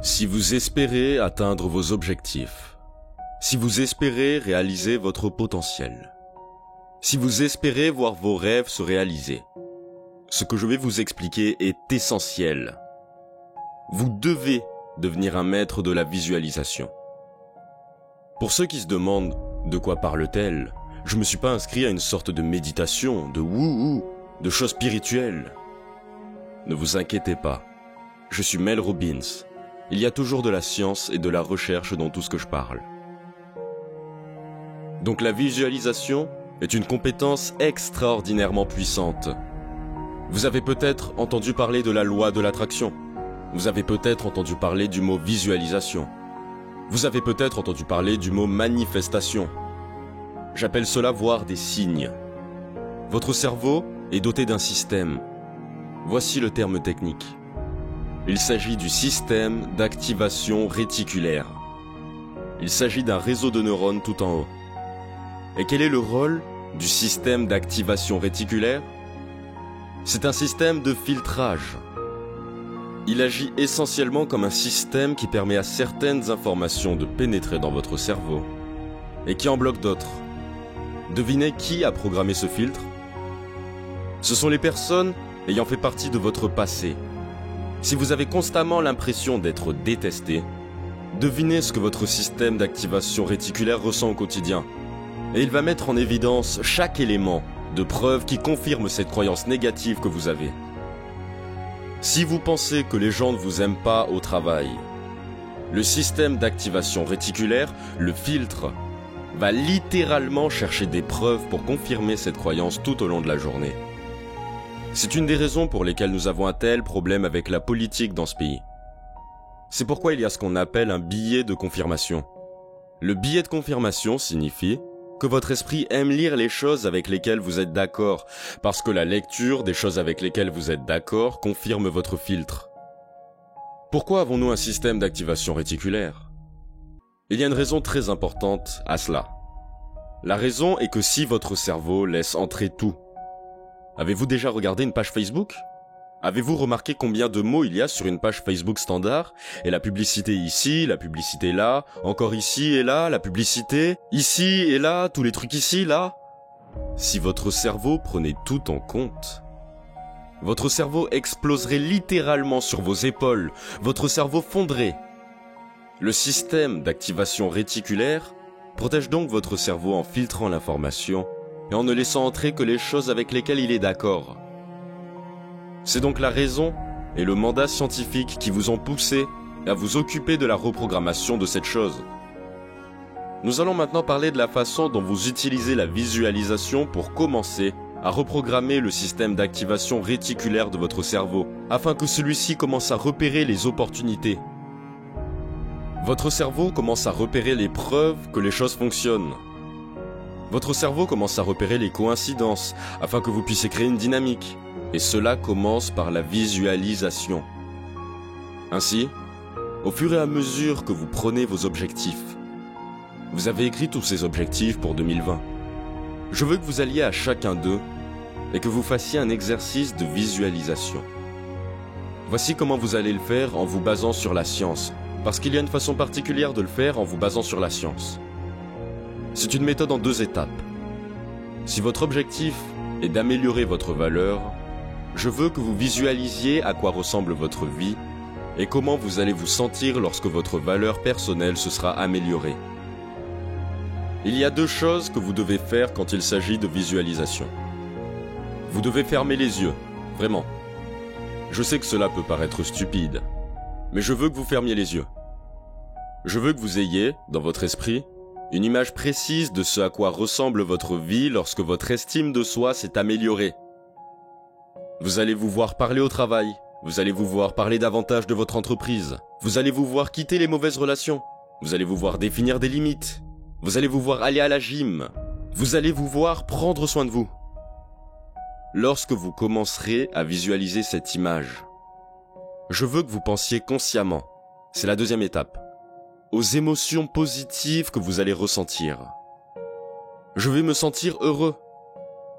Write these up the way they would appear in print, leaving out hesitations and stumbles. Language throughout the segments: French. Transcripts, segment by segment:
Si vous espérez atteindre vos objectifs, si vous espérez réaliser votre potentiel, si vous espérez voir vos rêves se réaliser, ce que je vais vous expliquer est essentiel. Vous devez devenir un maître de la visualisation. Pour ceux qui se demandent de quoi parle-t-elle, je ne me suis pas inscrit à une sorte de méditation, de wouhou, de choses spirituelles. Ne vous inquiétez pas, je suis Mel Robbins. Il y a toujours de la science et de la recherche dans tout ce que je parle. Donc la visualisation est une compétence extraordinairement puissante. Vous avez peut-être entendu parler de la loi de l'attraction. Vous avez peut-être entendu parler du mot visualisation. Vous avez peut-être entendu parler du mot manifestation. J'appelle cela voir des signes. Votre cerveau est doté d'un système. Voici le terme technique. Il s'agit du système d'activation réticulaire. Il s'agit d'un réseau de neurones tout en haut. Et quel est le rôle du système d'activation réticulaire ? C'est un système de filtrage. Il agit essentiellement comme un système qui permet à certaines informations de pénétrer dans votre cerveau et qui en bloque d'autres. Devinez qui a programmé ce filtre ? Ce sont les personnes ayant fait partie de votre passé. Si vous avez constamment l'impression d'être détesté, devinez ce que votre système d'activation réticulaire ressent au quotidien. Et il va mettre en évidence chaque élément de preuve qui confirme cette croyance négative que vous avez. Si vous pensez que les gens ne vous aiment pas au travail, le système d'activation réticulaire, le filtre, va littéralement chercher des preuves pour confirmer cette croyance tout au long de la journée. C'est une des raisons pour lesquelles nous avons un tel problème avec la politique dans ce pays. C'est pourquoi il y a ce qu'on appelle un billet de confirmation. Le billet de confirmation signifie que votre esprit aime lire les choses avec lesquelles vous êtes d'accord, parce que la lecture des choses avec lesquelles vous êtes d'accord confirme votre filtre. Pourquoi avons-nous un système d'activation réticulaire ? Il y a une raison très importante à cela. La raison est que si votre cerveau laisse entrer tout, avez-vous déjà regardé une page Facebook ? Avez-vous remarqué combien de mots il y a sur une page Facebook standard ? Et la publicité ici, la publicité là, encore ici et là, la publicité, ici et là, tous les trucs ici, là. Si votre cerveau prenait tout en compte, votre cerveau exploserait littéralement sur vos épaules, votre cerveau fondrait. Le système d'activation réticulaire protège donc votre cerveau en filtrant l'information et en ne laissant entrer que les choses avec lesquelles il est d'accord. C'est donc la raison et le mandat scientifique qui vous ont poussé à vous occuper de la reprogrammation de cette chose. Nous allons maintenant parler de la façon dont vous utilisez la visualisation pour commencer à reprogrammer le système d'activation réticulaire de votre cerveau, afin que celui-ci commence à repérer les opportunités. Votre cerveau commence à repérer les preuves que les choses fonctionnent. Votre cerveau commence à repérer les coïncidences, afin que vous puissiez créer une dynamique. Et cela commence par la visualisation. Ainsi, au fur et à mesure que vous prenez vos objectifs, vous avez écrit tous ces objectifs pour 2020. Je veux que vous alliez à chacun d'eux et que vous fassiez un exercice de visualisation. Voici comment vous allez le faire en vous basant sur la science, parce qu'il y a une façon particulière de le faire en vous basant sur la science. C'est une méthode en 2 étapes. Si votre objectif est d'améliorer votre valeur, je veux que vous visualisiez à quoi ressemble votre vie et comment vous allez vous sentir lorsque votre valeur personnelle se sera améliorée. Il y a 2 choses que vous devez faire quand il s'agit de visualisation. Vous devez fermer les yeux, vraiment. Je sais que cela peut paraître stupide, mais je veux que vous fermiez les yeux. Je veux que vous ayez, dans votre esprit, une image précise de ce à quoi ressemble votre vie lorsque votre estime de soi s'est améliorée. Vous allez vous voir parler au travail, vous allez vous voir parler davantage de votre entreprise, vous allez vous voir quitter les mauvaises relations, vous allez vous voir définir des limites, vous allez vous voir aller à la gym, vous allez vous voir prendre soin de vous. Lorsque vous commencerez à visualiser cette image, je veux que vous pensiez consciemment, c'est la 2e étape, aux émotions positives que vous allez ressentir. Je vais me sentir heureux,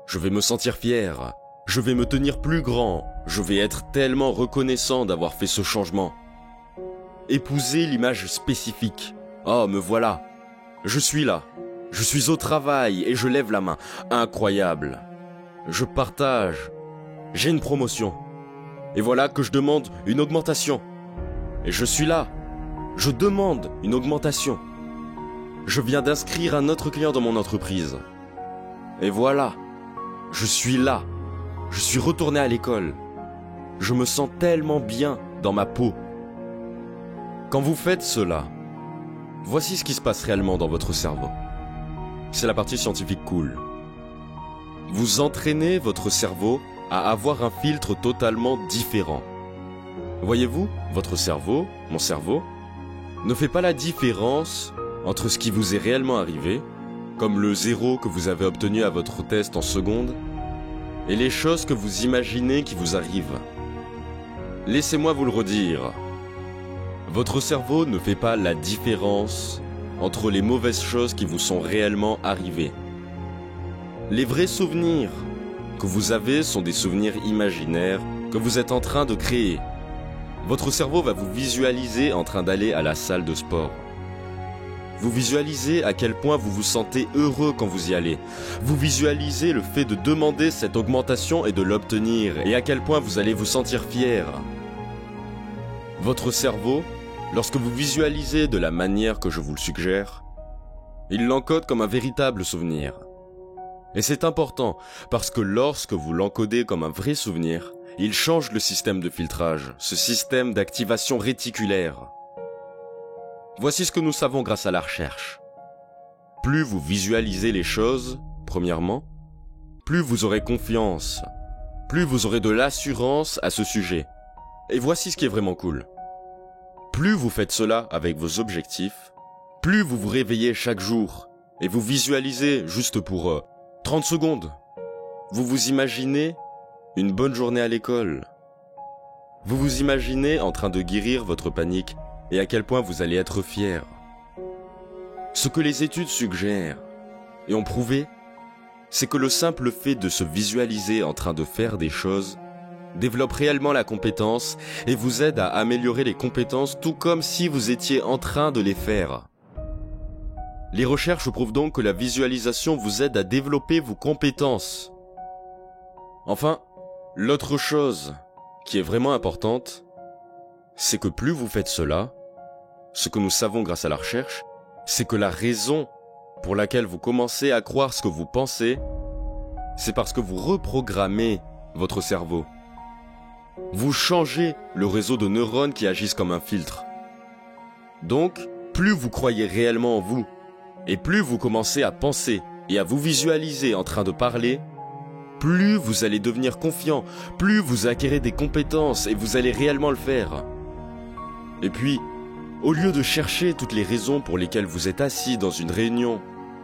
je vais me sentir fier, je vais me tenir plus grand, je vais être tellement reconnaissant d'avoir fait ce changement. Épousez l'image spécifique. Oh, me voilà. Je suis là. Je suis au travail et je lève la main. Incroyable. Je partage. J'ai une promotion. Et voilà que je demande une augmentation. Et je suis là. Je demande une augmentation. Je viens d'inscrire un autre client dans mon entreprise. Et voilà. Je suis là. Je suis retourné à l'école. Je me sens tellement bien dans ma peau. Quand vous faites cela, voici ce qui se passe réellement dans votre cerveau. C'est la partie scientifique cool. Vous entraînez votre cerveau à avoir un filtre totalement différent. Voyez-vous, votre cerveau, mon cerveau, ne fait pas la différence entre ce qui vous est réellement arrivé, comme le 0 que vous avez obtenu à votre test en seconde, et les choses que vous imaginez qui vous arrivent. Laissez-moi vous le redire. Votre cerveau ne fait pas la différence entre les mauvaises choses qui vous sont réellement arrivées. Les vrais souvenirs que vous avez sont des souvenirs imaginaires que vous êtes en train de créer. Votre cerveau va vous visualiser en train d'aller à la salle de sport. Vous visualisez à quel point vous vous sentez heureux quand vous y allez. Vous visualisez le fait de demander cette augmentation et de l'obtenir, et à quel point vous allez vous sentir fier. Votre cerveau, lorsque vous visualisez de la manière que je vous le suggère, il l'encode comme un véritable souvenir. Et c'est important, parce que lorsque vous l'encodez comme un vrai souvenir, il change le système de filtrage, ce système d'activation réticulaire. Voici ce que nous savons grâce à la recherche. Plus vous visualisez les choses, premièrement, plus vous aurez confiance, plus vous aurez de l'assurance à ce sujet. Et voici ce qui est vraiment cool. Plus vous faites cela avec vos objectifs, plus vous vous réveillez chaque jour et vous visualisez juste pour 30 secondes. Vous vous imaginez une bonne journée à l'école. Vous vous imaginez en train de guérir votre panique et à quel point vous allez être fier. Ce que les études suggèrent et ont prouvé, c'est que le simple fait de se visualiser en train de faire des choses développe réellement la compétence et vous aide à améliorer les compétences tout comme si vous étiez en train de les faire. Les recherches prouvent donc que la visualisation vous aide à développer vos compétences. Enfin, l'autre chose qui est vraiment importante, c'est que plus vous faites cela, ce que nous savons grâce à la recherche, c'est que la raison pour laquelle vous commencez à croire ce que vous pensez, c'est parce que vous reprogrammez votre cerveau. Vous changez le réseau de neurones qui agissent comme un filtre. Donc, plus vous croyez réellement en vous, et plus vous commencez à penser et à vous visualiser en train de parler, plus vous allez devenir confiant, plus vous acquérez des compétences et vous allez réellement le faire. Et puis, au lieu de chercher toutes les raisons pour lesquelles vous êtes assis dans une réunion,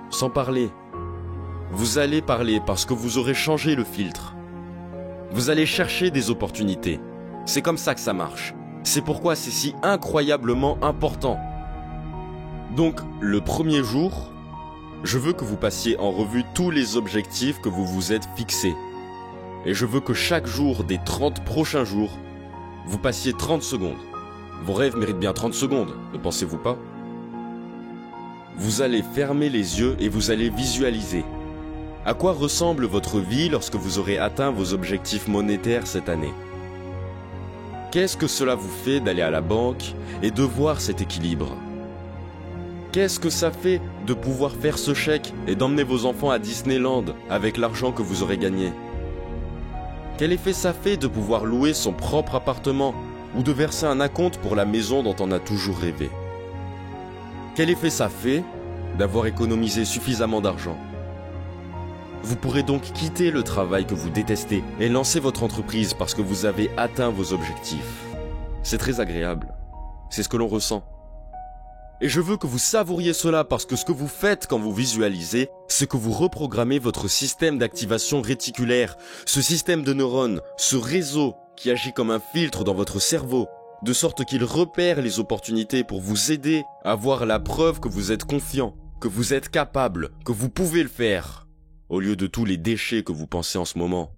sans parler, vous allez parler parce que vous aurez changé le filtre. Vous allez chercher des opportunités. C'est comme ça que ça marche. C'est pourquoi c'est si incroyablement important. Donc, le premier jour, je veux que vous passiez en revue tous les objectifs que vous vous êtes fixés. Et je veux que chaque jour des 30 prochains jours, vous passiez 30 secondes. Vos rêves méritent bien 30 secondes, ne pensez-vous pas? Vous allez fermer les yeux et vous allez visualiser. À quoi ressemble votre vie lorsque vous aurez atteint vos objectifs monétaires cette année? Qu'est-ce que cela vous fait d'aller à la banque et de voir cet équilibre? Qu'est-ce que ça fait de pouvoir faire ce chèque et d'emmener vos enfants à Disneyland avec l'argent que vous aurez gagné? Quel effet ça fait de pouvoir louer son propre appartement ou de verser un acompte pour la maison dont on a toujours rêvé? Quel effet ça fait d'avoir économisé suffisamment d'argent? Vous pourrez donc quitter le travail que vous détestez et lancer votre entreprise parce que vous avez atteint vos objectifs. C'est très agréable. C'est ce que l'on ressent. Et je veux que vous savouriez cela parce que ce que vous faites quand vous visualisez, c'est que vous reprogrammez votre système d'activation réticulaire, ce système de neurones, ce réseau qui agit comme un filtre dans votre cerveau, de sorte qu'il repère les opportunités pour vous aider à voir la preuve que vous êtes confiant, que vous êtes capable, que vous pouvez le faire, au lieu de tous les déchets que vous pensez en ce moment.